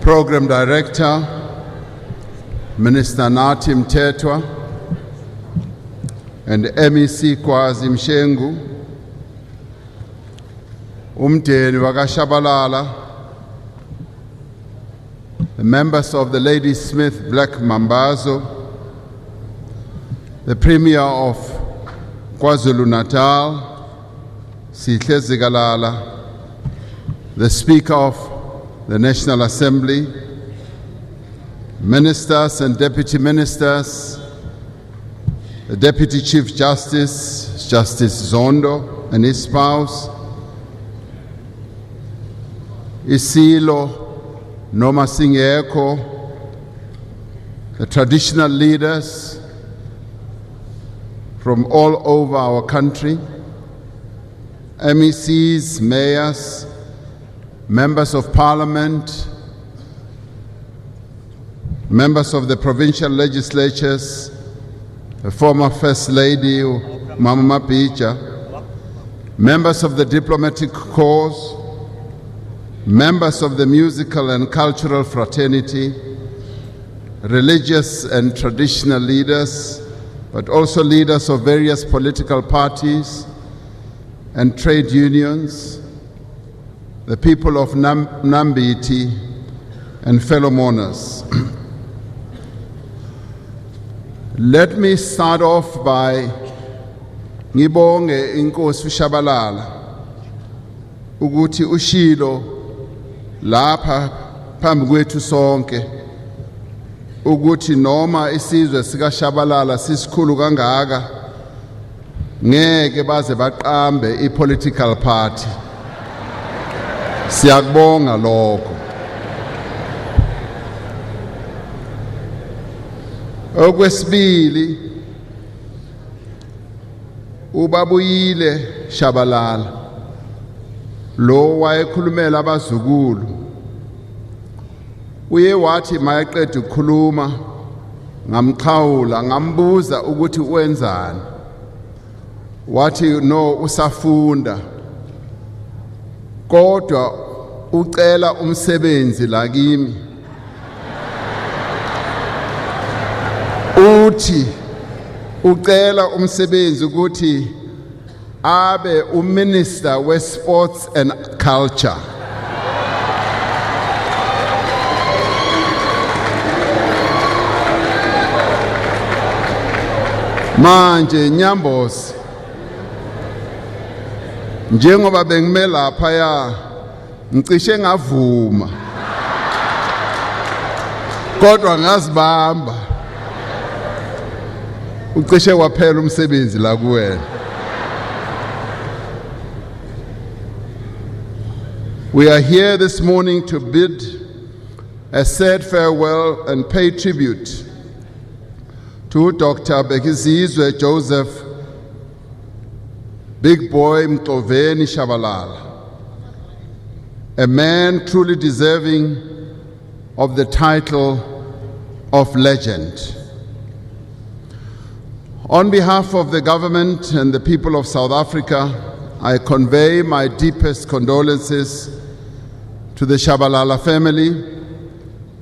Program Director, Minister Nathi Mthethwa, and MEC Kwazi Mshengu, umndeni wakashabalala, the members of the Lady Smith Black Mambazo, the Premier of KwaZulu-Natal, Sihle Zikalala, the Speaker of the National Assembly, ministers and deputy ministers, the Deputy Chief Justice, Justice Zondo and his spouse, Isilo Noma Singeko, the traditional leaders from all over our country, MECs, mayors, members of parliament, members of the provincial legislatures, the former First Lady, Mama Mapicha, members of the diplomatic corps, members of the musical and cultural fraternity, religious and traditional leaders, but also leaders of various political parties and trade unions, the people of Nambiti, and fellow mourners. Let me start off by ngibonge inkosi uShabalala ukuthi ushilo lapha phambi kwethu sonke ukuthi noma isizwe sikaShabalala sisikhulu kangaka ngeke baze baqambe ipolitical party. Siyakubonga lokho. Okwesibili, ubabuyile Shabalala lo wayekhulumela abazukulu uye wathi mayeqeda ukukhuluma ngamxhawula ngambuza ukuthi wenzani, wathi no usafunda kodwa ucela umsebenzi la kimi. Uthi ucela umsebenzi ukuthi abe uMinister we-Sports and Culture. Manje Nyambosi, njengoba bengime laphaya ngicishe ngavuma kodwa ngazibamba, ucishe waphela umsebenzi la kuwena. We are here this morning to bid a sad farewell and pay tribute to Dr. Bekizizwe Joseph Big Boy Mtoveni Shabalala, a man truly deserving of the title of legend. On behalf of the government and the people of South Africa, I convey my deepest condolences to the Shabalala family,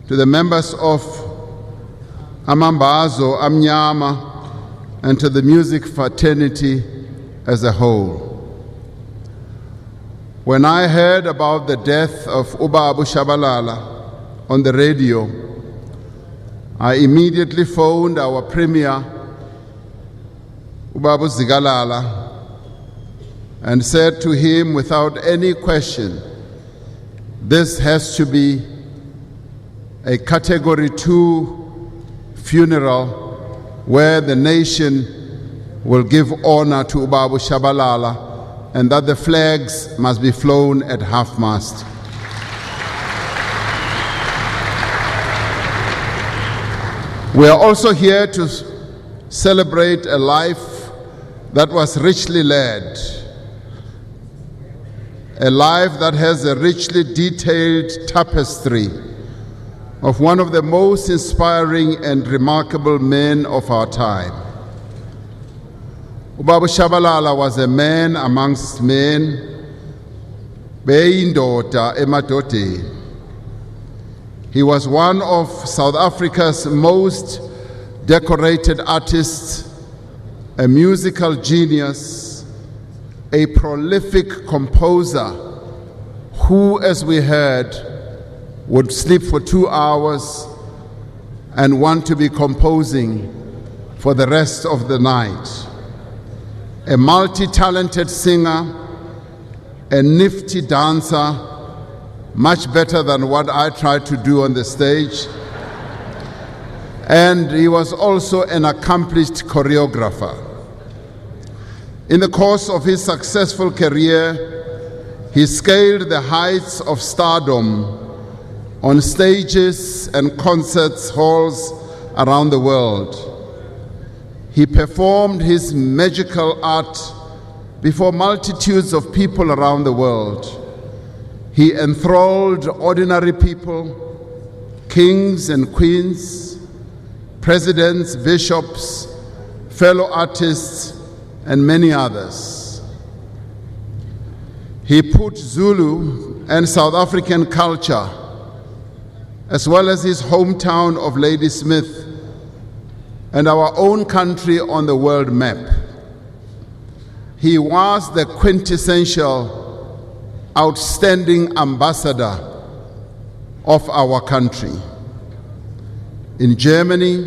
to the members of Amambazo, Amnyama, and to the music fraternity as a whole. When I heard about the death of Ubabu Shabalala on the radio, I immediately phoned our Premier, Ubabu Zikalala, and said to him without any question, this has to be a Category 2 funeral where the nation will give honor to Ubabu Shabalala and that the flags must be flown at half-mast. We are also here to celebrate a life that was richly led, a life that has a richly detailed tapestry of one of the most inspiring and remarkable men of our time. Ubabu Shabalala was a man amongst men, beyindoda emadodeni. He was one of South Africa's most decorated artists, a musical genius, a prolific composer who, as we heard, would sleep for 2 hours and want to be composing for the rest of the night. A multi-talented singer, a nifty dancer, much better than what I tried to do on the stage. And he was also an accomplished choreographer. In the course of his successful career, he scaled the heights of stardom on stages and concert halls around the world. He performed his magical art before multitudes of people around the world. He enthralled ordinary people, kings and queens, presidents, bishops, fellow artists, and many others. He put Zulu and South African culture, as well as his hometown of Ladysmith and our own country on the world map. He was the quintessential outstanding ambassador of our country. In Germany,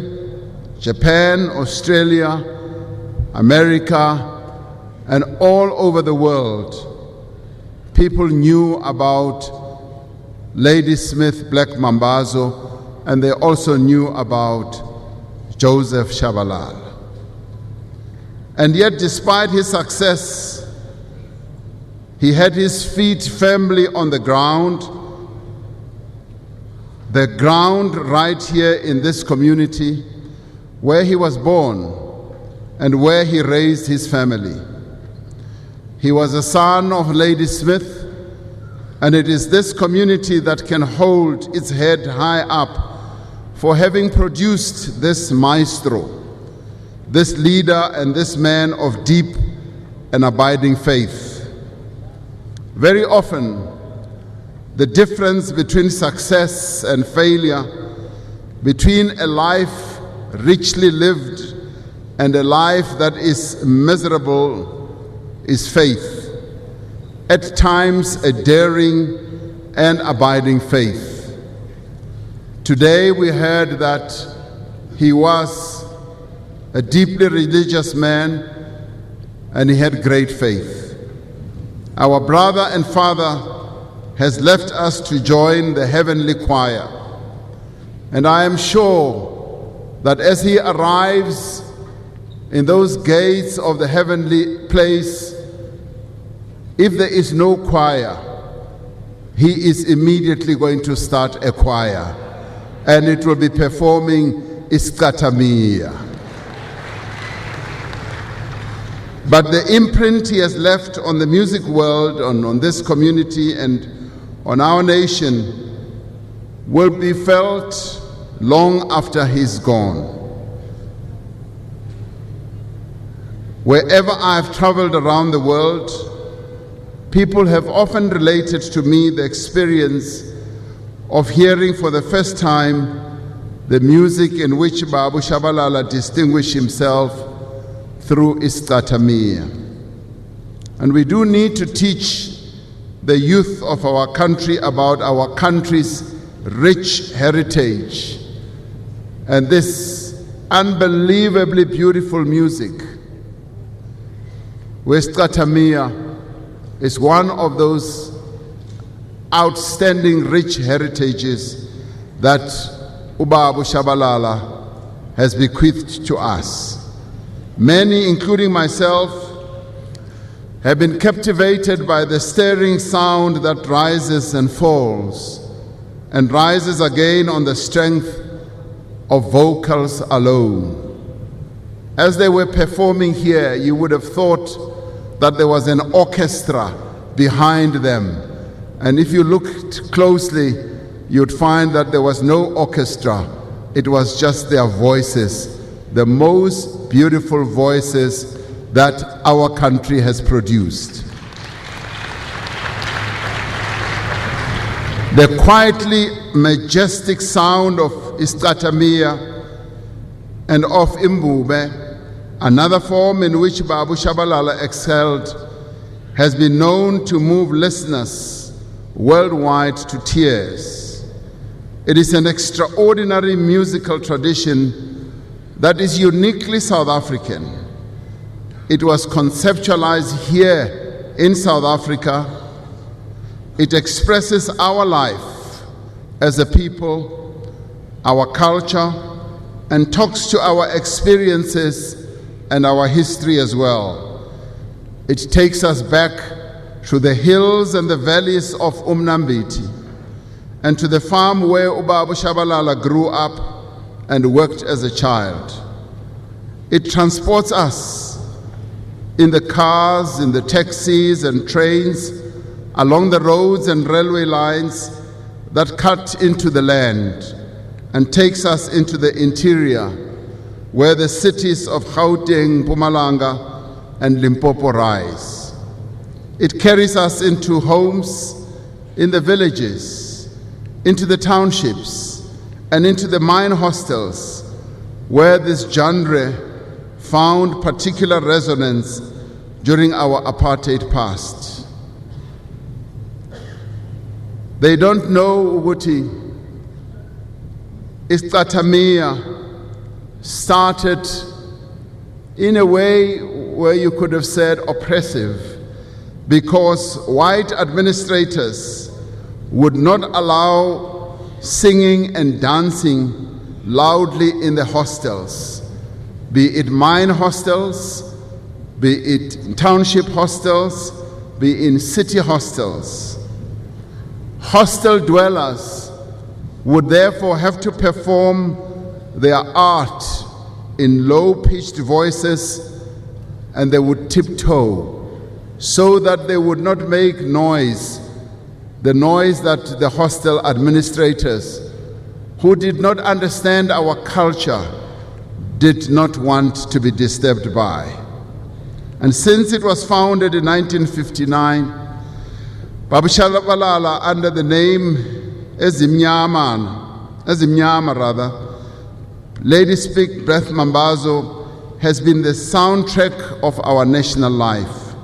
Japan, Australia, America, and all over the world, people knew about Ladysmith Black Mambazo, and they also knew about Joseph Shabalala. And yet, despite his success, he had his feet firmly on the ground right here in this community where he was born and where he raised his family. He was a son of Ladysmith, and it is this community that can hold its head high up for having produced this maestro, this leader and this man of deep and abiding faith. Very often, the difference between success and failure, between a life richly lived and a life that is miserable, is faith. At times, a daring and abiding faith. Today, we heard that he was a deeply religious man and he had great faith. Our brother and father has left us to join the heavenly choir. And I am sure that as he arrives in those gates of the heavenly place, if there is no choir, he is immediately going to start a choir, and it will be performing Isicathamiya. But the imprint he has left on the music world, on this community and on our nation will be felt long after he's gone. Wherever I've traveled around the world, people have often related to me the experience of hearing for the first time the music in which Babu Shabalala distinguished himself through Isicathamiya. And we do need to teach the youth of our country about our country's rich heritage and this unbelievably beautiful music. Isicathamiya is one of those outstanding rich heritages that Ubabu Shabalala has bequeathed to us. Many, including myself, have been captivated by the stirring sound that rises and falls and rises again on the strength of vocals alone. As they were performing here, you would have thought that there was an orchestra behind them. And if you looked closely, you'd find that there was no orchestra. It was just their voices, the most beautiful voices that our country has produced. The quietly majestic sound of Isicathamiya and of Imbube, another form in which Babu Shabalala excelled, has been known to move listeners worldwide to tears. It is an extraordinary musical tradition that is uniquely South African. It was conceptualized here in South Africa. It expresses our life as a people, our culture, and talks to our experiences and our history as well. It takes us back through the hills and the valleys of Umnambiti and to the farm where Ubabu Shabalala grew up and worked as a child. It transports us in the cars, in the taxis and trains, along the roads and railway lines that cut into the land, and takes us into the interior where the cities of Gauteng, Mpumalanga and Limpopo rise. It carries us into homes in the villages, into the townships, and into the mine hostels where this genre found particular resonance during our apartheid past. They don't know ukuthi Isicathamiya started in a way where you could have said oppressive, because white administrators would not allow singing and dancing loudly in the hostels, be it mine hostels, be it township hostels, be in city hostels. Hostel dwellers would therefore have to perform their art in low-pitched voices, and they would tiptoe so that they would not make noise, the noise that the hostel administrators, who did not understand our culture, did not want to be disturbed by. And since it was founded in 1959, Babu Shabalala, under the name Ezimnyama Lady Speak Breath Mambazo, has been the soundtrack of our national life.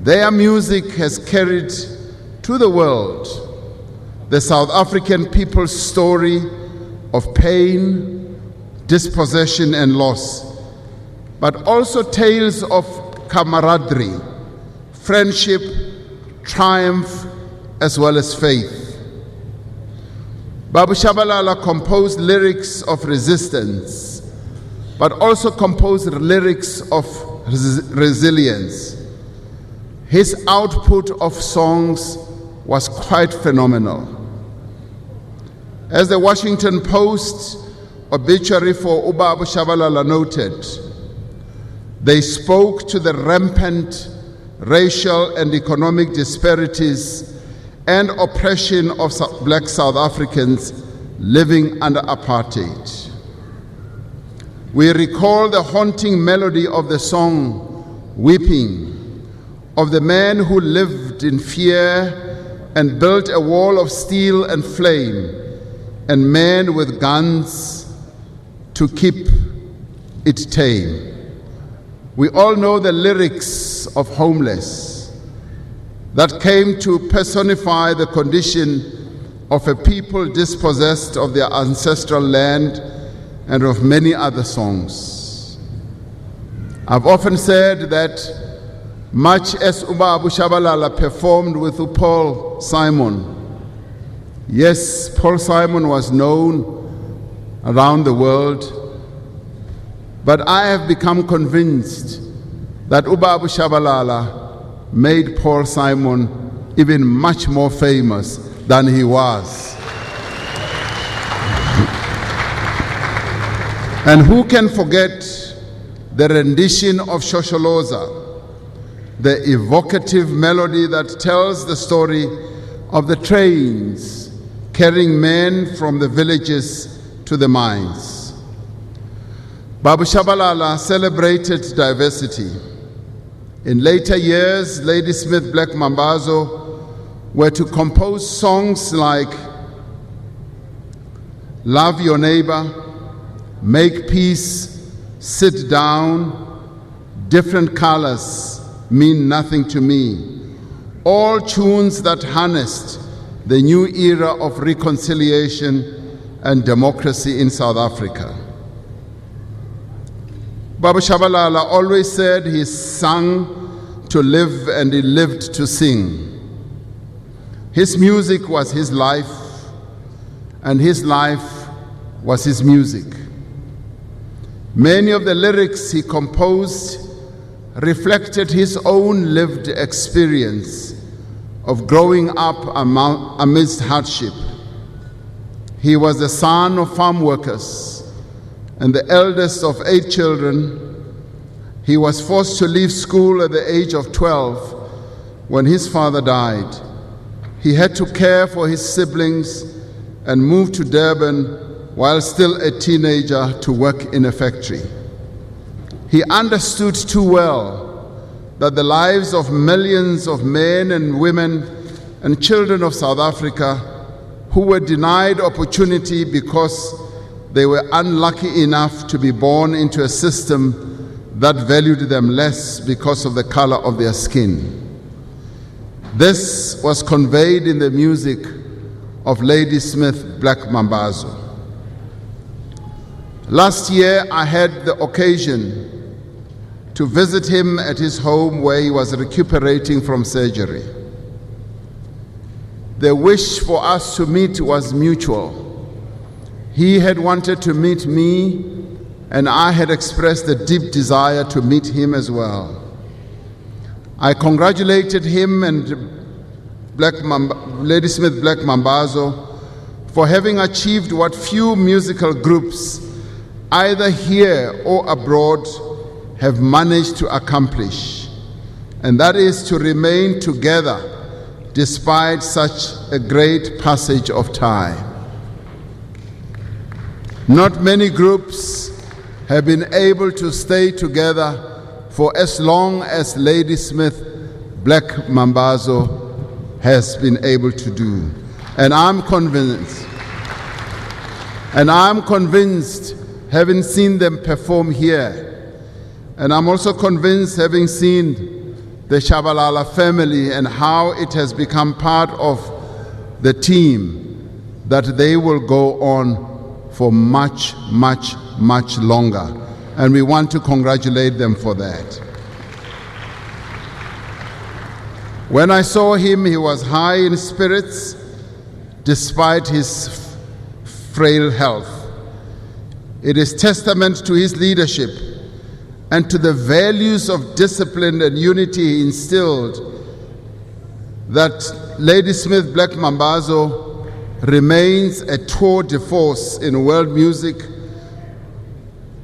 Their music has carried to the world the South African people's story of pain, dispossession and loss, but also tales of camaraderie, friendship, triumph, as well as faith. Babu Shabalala composed lyrics of resistance, but also composed lyrics of resilience. His output of songs was quite phenomenal. As the Washington Post obituary for Ubabu Shabalala noted, they spoke to the rampant racial and economic disparities and oppression of black South Africans living under apartheid. We recall the haunting melody of the song Weeping, of the man who lived in fear and built a wall of steel and flame, and men with guns to keep it tame. We all know the lyrics of Homeless that came to personify the condition of a people dispossessed of their ancestral land, and of many other songs. I've often said that much as Ubabu Shabalala performed with Paul Simon, yes, Paul Simon was known around the world, but I have become convinced that Ubabu Shabalala made Paul Simon even much more famous than he was. And who can forget the rendition of Shosholoza, the evocative melody that tells the story of the trains carrying men from the villages to the mines. Babu Shabalala celebrated diversity. In later years, Lady Smith Black Mambazo were to compose songs like Love Your Neighbor, Make Peace, Sit Down, Different Colors Mean Nothing to Me, all tunes that harnessed the new era of reconciliation and democracy in South Africa. Baba Shabalala always said he sang to live and he lived to sing. His music was his life, and his life was his music. Many of the lyrics he composed reflected his own lived experience of growing up amidst hardship. He was the son of farm workers and the eldest of 8 children. He was forced to leave school at the age of 12 when his father died. He had to care for his siblings and moved to Durban while still a teenager to work in a factory. He understood too well that the lives of millions of men and women and children of South Africa who were denied opportunity because they were unlucky enough to be born into a system that valued them less because of the color of their skin. This was conveyed in the music of Lady Smith Black Mambazo. Last year, I had the occasion to visit him at his home where he was recuperating from surgery. The wish for us to meet was mutual. He had wanted to meet me, and I had expressed a deep desire to meet him as well. I congratulated him and Lady Smith Black Mambazo for having achieved what few musical groups, either here or abroad, have managed to accomplish, and that is to remain together despite such a great passage of time. Not many groups have been able to stay together for as long as Lady Smith Black Mambazo has been able to do. And I'm convinced, having seen them perform here, and I'm also convinced, having seen the Shabalala family and how it has become part of the team, that they will go on for much, much, much longer. And we want to congratulate them for that. When I saw him, he was high in spirits despite his frail health. It is testament to his leadership and to the values of discipline and unity he instilled that Lady Smith Black Mambazo remains a tour de force in world music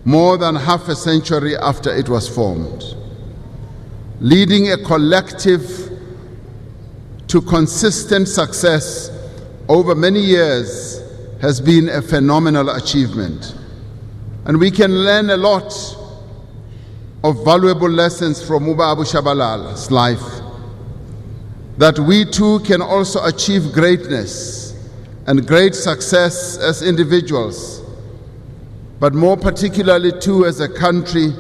more than half a century after it was formed. Leading a collective to consistent success over many years has been a phenomenal achievement. And we can learn a lot of valuable lessons from Uba Abu Shabalala's life, that we too can also achieve greatness and great success as individuals, but more particularly too as a country,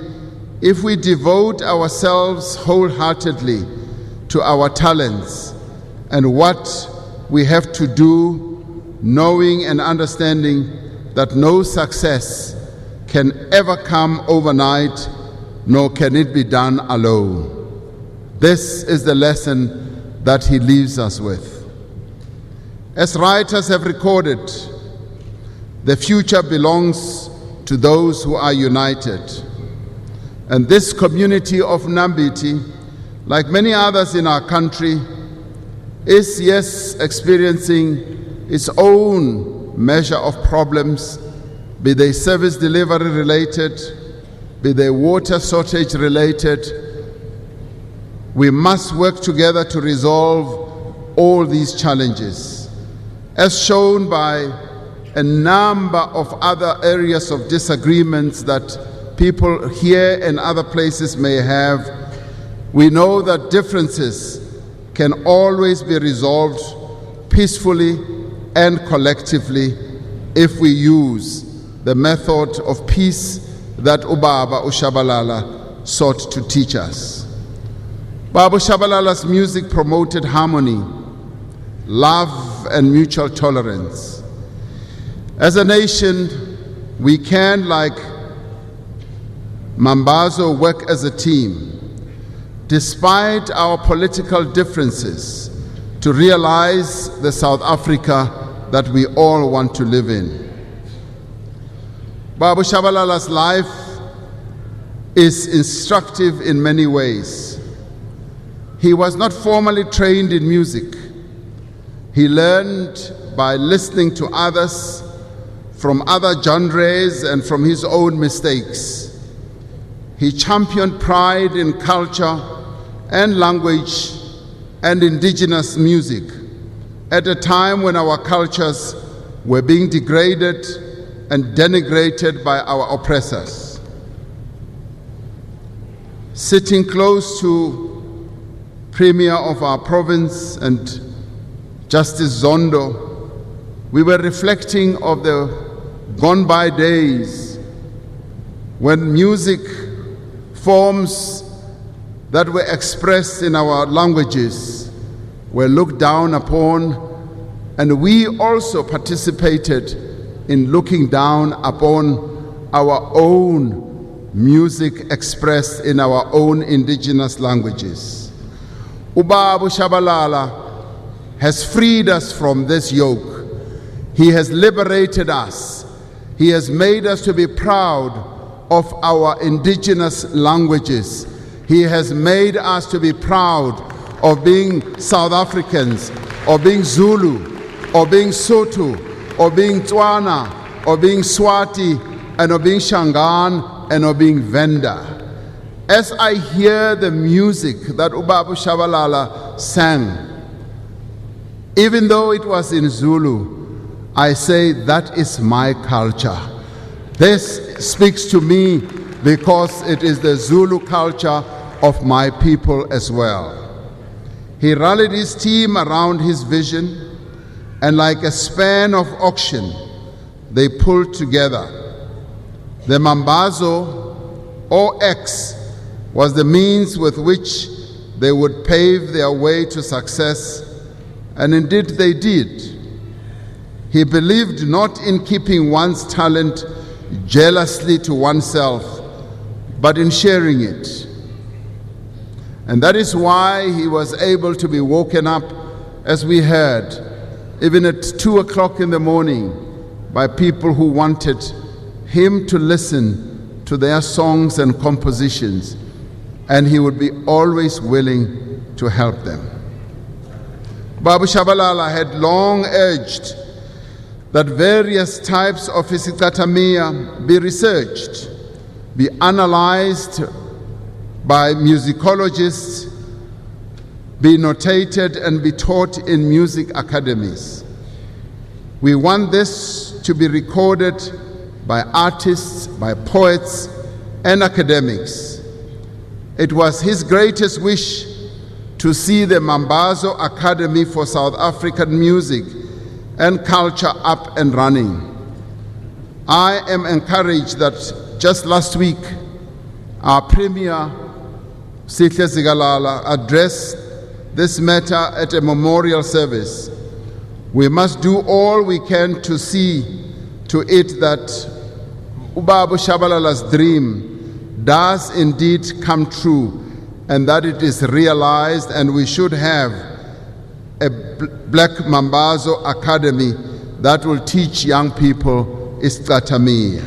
if we devote ourselves wholeheartedly to our talents and what we have to do, knowing and understanding that no success can ever come overnight, nor can it be done alone. This is the lesson that he leaves us with. As writers have recorded, the future belongs to those who are united. And this community of Nambiti, like many others in our country, is, yes, experiencing its own measure of problems, be they service delivery related, be they water shortage related. We must work together to resolve all these challenges, as shown by a number of other areas of disagreements that people here and other places may have. We know that differences can always be resolved peacefully and collectively if we use the method of peace that Ubaba uShabalala sought to teach us. Baba Shabalala's music promoted harmony, love, and mutual tolerance. As a nation, we can, like Mambazo, work as a team, despite our political differences, to realize the South Africa that we all want to live in. Baba Shabalala's life is instructive in many ways. He was not formally trained in music. He learned by listening to others from other genres and from his own mistakes. He championed pride in culture and language and indigenous music at a time when our cultures were being degraded and denigrated by our oppressors. Sitting close to Premier of our province and Justice Zondo, we were reflecting of the gone by days when music forms that were expressed in our languages were looked down upon, and we also participated in looking down upon our own music expressed in our own indigenous languages. Ubaba Shabalala has freed us from this yoke. He has liberated us. He has made us to be proud of our indigenous languages. He has made us to be proud of being South Africans, or being Zulu, or being Sotho, or being Tswana, or being Swati, and of being Shangaan, and of being Venda. As I hear the music that Ubaba Shabalala sang, even though it was in Zulu, I say that is my culture. This speaks to me because it is the Zulu culture of my people as well. He rallied his team around his vision, and like a span of oxen, they pulled together. The Mambazo, or X, was the means with which they would pave their way to success, and indeed they did. He believed not in keeping one's talent jealously to oneself, but in sharing it. And that is why he was able to be woken up, as we heard, even at 2 o'clock in the morning, by people who wanted him to listen to their songs and compositions, and he would be always willing to help them. Baba Shabalala had long urged that various types of Isicathamiya be researched, be analyzed by musicologists, be notated, and be taught in music academies. We want this to be recorded by artists, by poets, and academics. It was his greatest wish to see the Mambazo Academy for South African Music and Culture up and running. I am encouraged that just last week, our Premier, Isicathamiya, addressed this matter at a memorial service. We must do all we can to see to it that Ubaba Shabalala's dream does indeed come true, and that it is realized, and we should have a Black Mambazo Academy that will teach young people Isicathamiya.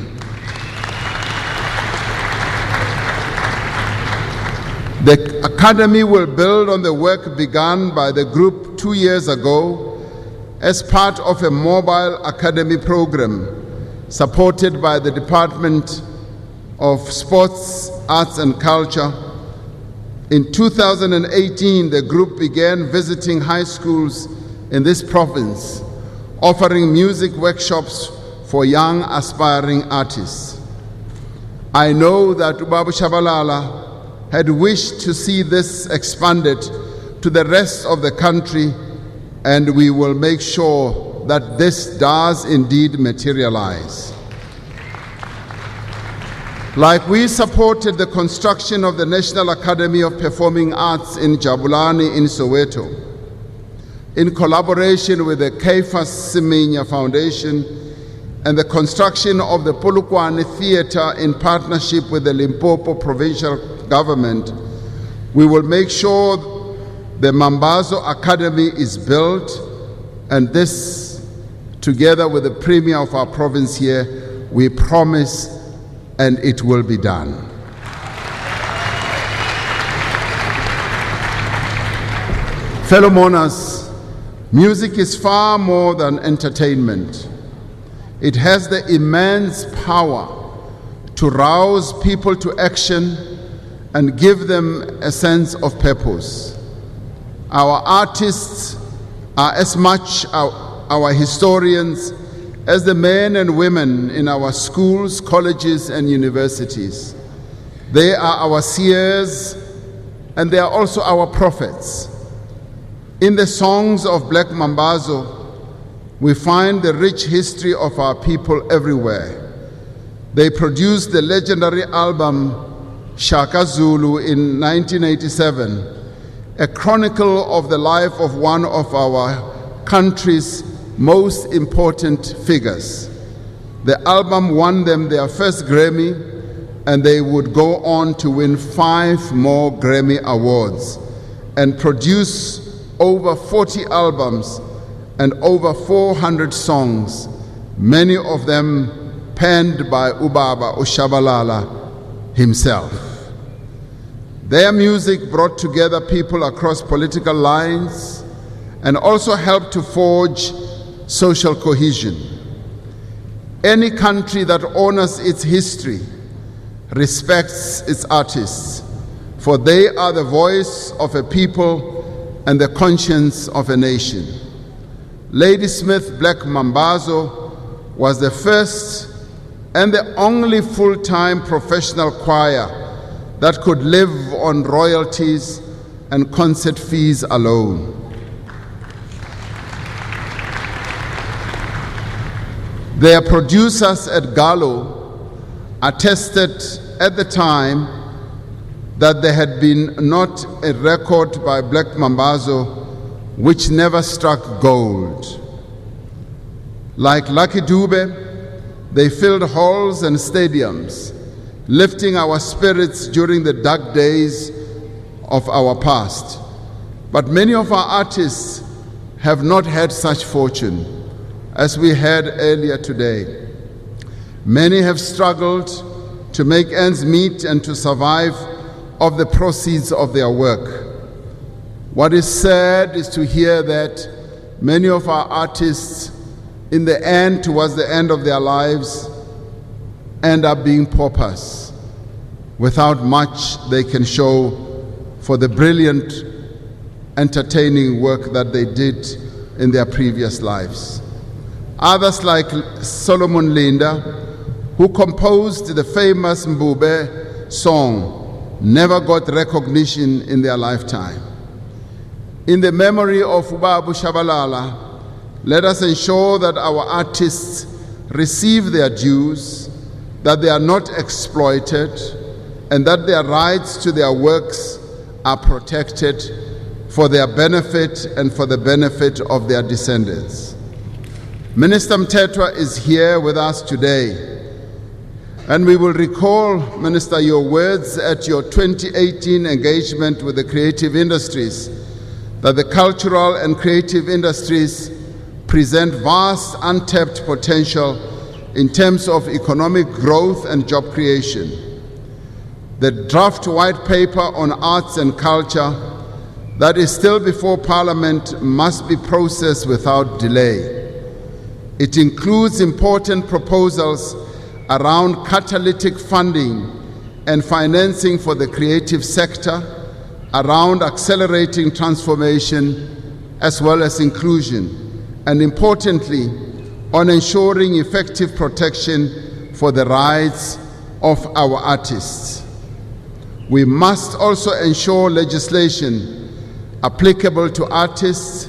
The Academy will build on the work begun by the group 2 years ago as part of a mobile academy program supported by the Department of Sports, Arts and Culture. In 2018, the group began visiting high schools in this province, offering music workshops for young aspiring artists. I know that Ubaba Shabalala had wished to see this expanded, to the rest of the country, and we will make sure that this does indeed materialize. Like we supported the construction of the National Academy of Performing Arts in Jabulani in Soweto, in collaboration with the Isicathamiya Foundation, and the construction of the Polokwane Theatre in partnership with the Limpopo Provincial Government, we will make sure the Mambazo Academy is built, and this, together with the Premier of our province here, we promise, and it will be done. Fellow mourners, music is far more than entertainment. It has the immense power to rouse people to action and give them a sense of purpose. Our artists are as much our historians as the men and women in our schools, colleges, and universities. They are our seers, and they are also our prophets. In the songs of Black Mambazo, we find the rich history of our people everywhere. They produced the legendary album Shaka Zulu in 1987, a chronicle of the life of one of our country's most important figures. The album won them their first Grammy, and they would go on to win 5 more Grammy Awards and produce over 40 albums and over 400 songs, many of them penned by Ubaba Shabalala himself. Their music brought together people across political lines and also helped to forge social cohesion. Any country that honors its history respects its artists, for they are the voice of a people and the conscience of a nation. Ladysmith Black Mambazo was the first and the only full-time professional choir that could live on royalties and concert fees alone. Their producers at Gallo attested at the time that there had been not a record by Black Mambazo which never struck gold. Like Lucky Dube, they filled halls and stadiums, lifting our spirits during the dark days of our past. But many of our artists have not had such fortune, as we heard earlier today. Many have struggled to make ends meet and to survive of the proceeds of their work. What is sad is to hear that many of our artists, in the end, towards the end of their lives, end up being paupers, without much they can show for the brilliant, entertaining work that they did in their previous lives. Others like Solomon Linda, who composed the famous Mbube song, never got recognition in their lifetime. In the memory of Ubabu Shabalala, let us ensure that our artists receive their dues, that they are not exploited, and that their rights to their works are protected for their benefit and for the benefit of their descendants. Minister Mtetwa is here with us today, and we will recall, Minister, your words at your 2018 engagement with the creative industries, that the cultural and creative industries present vast untapped potential in terms of economic growth and job creation. The draft white paper on arts and culture that is still before Parliament must be processed without delay. It includes important proposals around catalytic funding and financing for the creative sector, around accelerating transformation as well as inclusion, and importantly, on ensuring effective protection for the rights of our artists. We must also ensure legislation applicable to artists,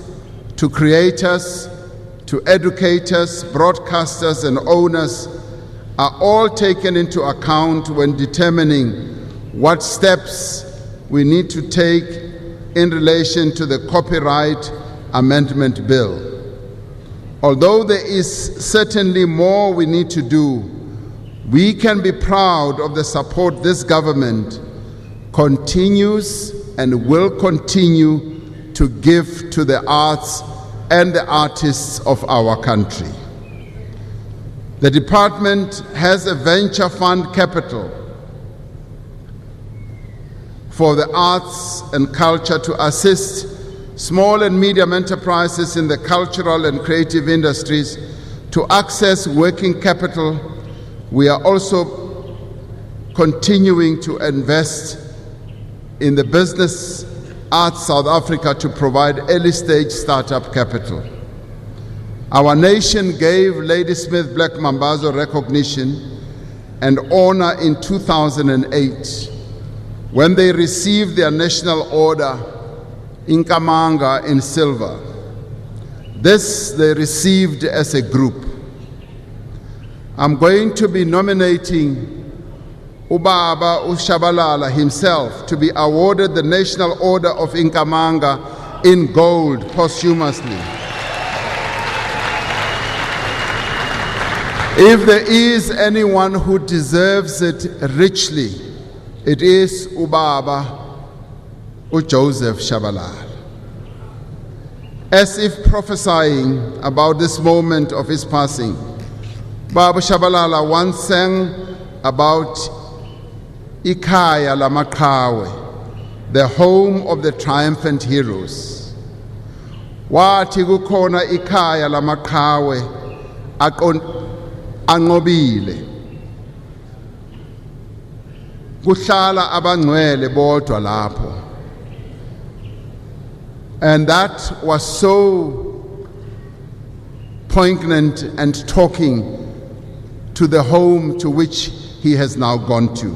to creators, to educators, broadcasters, and owners are all taken into account when determining what steps we need to take in relation to the Copyright Amendment Bill. Although there is certainly more we need to do, we can be proud of the support this government continues and will continue to give to the arts and the artists of our country. The department has a venture fund capital for the arts and culture to assist small and medium enterprises in the cultural and creative industries to access working capital. We are also continuing to invest in the Business Arts South Africa to provide early stage startup capital. Our nation gave Ladysmith Black Mambazo recognition and honor in 2008 when they received their national order in Kamanga in silver. This they received as a group. I'm going to be nominating Ubaba Shabalala himself to be awarded the National Order of Inkamanga in gold posthumously. If there is anyone who deserves it richly, it is Ubaba Joseph Shabalala. As if prophesying about this moment of his passing, Baba Shabalala once sang about Ikhaya Lamaqhawe, the home of the triumphant heroes. Wathi kukhona ikhaya lamaqhawe anqobile. Kuhlala abangcwele bodwa lapho. And that was so poignant and talking to the home to which he has now gone to.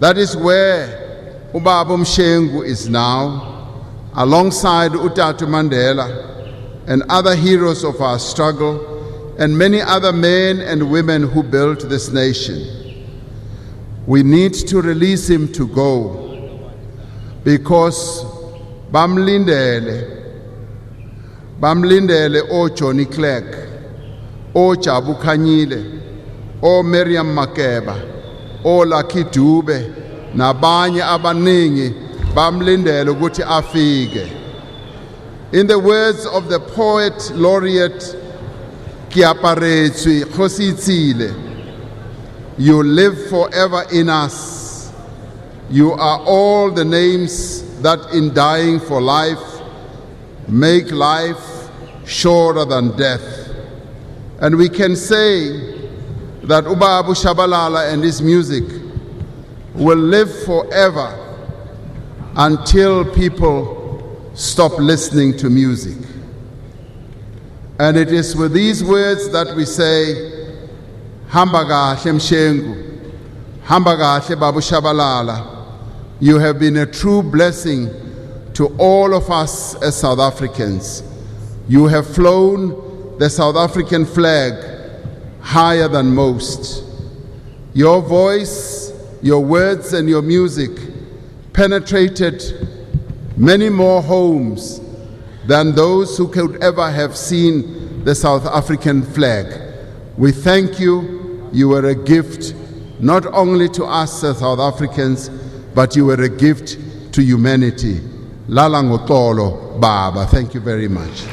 That is where Ubaba Mshengu is now, alongside Utatu Mandela and other heroes of our struggle and many other men and women who built this nation. We need to release him to go because bamlindele o Johnny Clegg, o Jabu Khanyile, o Miriam Makeba, o Lucky Dube, nabanye abaningi bamlindele ukuthi afike. In the words of the poet laureate Kiaparetswi Khositsile, you live forever in us. You are all the names that in dying for life make life shorter than death. And we can say that Ubaba Shabalala and his music will live forever until people stop listening to music. And it is with these words that we say, Hamba kahle Mshengu, Hamba kahle Baba Shabalala. You have been a true blessing to all of us as South Africans. You have flown the South African flag higher than most. Your voice, your words, and your music penetrated many more homes than those who could ever have seen the South African flag. We thank you. You were a gift not only to us as South Africans, but you were a gift to humanity. Lala ngotolo, Baba. Thank you very much.